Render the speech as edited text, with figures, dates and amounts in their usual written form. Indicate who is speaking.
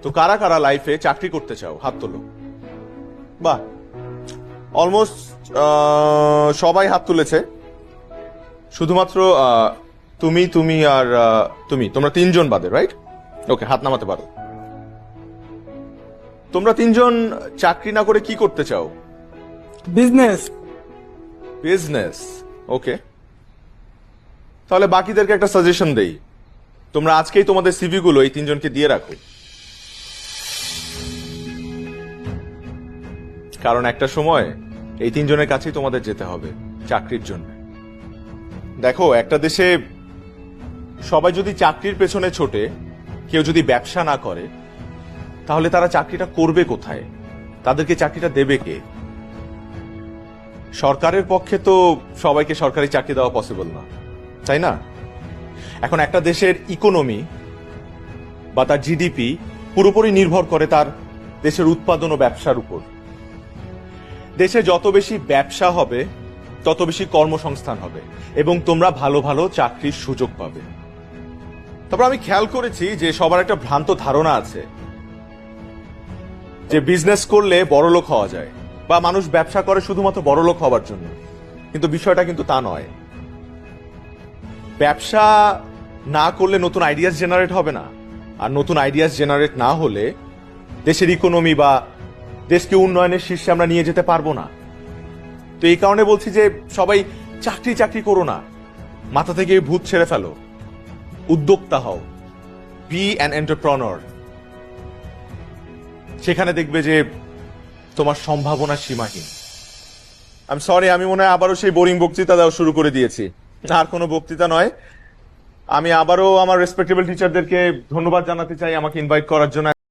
Speaker 1: তো কারা কারা লাইফে চাকরি করতে চাও হাত তোলো। বাহ, অলমোস্ট সবাই হাত তুলেছে। শুধুমাত্র তুমি তুমি আর তোমরা তিনজন বাদে, রাইট? ওকে, হাত নামাতে পারো। তোমরা তিনজন চাকরি না করে কি করতে চাও?
Speaker 2: বিজনেস।
Speaker 1: বিজনেস, ওকে। তাহলে বাকিদেরকে একটা সাজেশন দেই, তোমরা আজকেই তোমাদের সিভি গুলো এই তিনজনকে দিয়ে রাখো, কারণ একটা সময় এই তিনজনের কাছেই তোমাদের যেতে হবে চাকরির জন্য। দেখো, একটা দেশে সবাই যদি চাকরির পেছনে ছোটে, কেউ যদি ব্যবসা না করে, তাহলে তারা চাকরিটা করবে কোথায়? তাদেরকে চাকরিটা দেবে কে? সরকারের পক্ষে তো সবাইকে সরকারি চাকরি দেওয়া পসিবল না, তাই না? এখন একটা দেশের ইকোনমি বা তার জিডিপি পুরোপুরি নির্ভর করে তার দেশের উৎপাদন ও ব্যবসার উপর। দেশে যত বেশি ব্যবসা হবে তত বেশি কর্মসংস্থান হবে এবং তোমরা ভালো ভালো চাকরির সুযোগ পাবে। তারপর আমি খেয়াল করেছি যে সবার একটা ভ্রান্ত ধারণা আছে যে বিজনেস করলে বড়লোক হওয়া যায়, বা মানুষ ব্যবসা করে শুধুমাত্র বড়লোক হওয়ার জন্য। কিন্তু বিষয়টা কিন্তু তা নয়। ব্যবসা না করলে নতুন আইডিয়াস জেনারেট হবে না, আর নতুন আইডিয়াস জেনারেট না হলে দেশের ইকোনমি বা দেশকে উন্নয়নের শীর্ষে আমরা নিয়ে যেতে পারবো না। তো এই কারণে বলছি যে সবাই চাকরি চাকরি করো না, মাথা থেকে এই ভূত ছেড়ে ফেলো, উদ্যোক্তা হও, বি অ্যান এন্টারপ্রেনার। সেখানে দেখবে যে তোমার সম্ভাবনা সীমাহীন। আমি সরি, আমি মনে হয় আবারও সেই বোরিং বক্তৃতা দেওয়া শুরু করে দিয়েছি। আর কোনো বক্তৃতা নয়, আমি আবারও আমার রেসপেক্টেবল টিচারদেরকে ধন্যবাদ জানাতে চাই আমাকে ইনভাইট করার জন্য।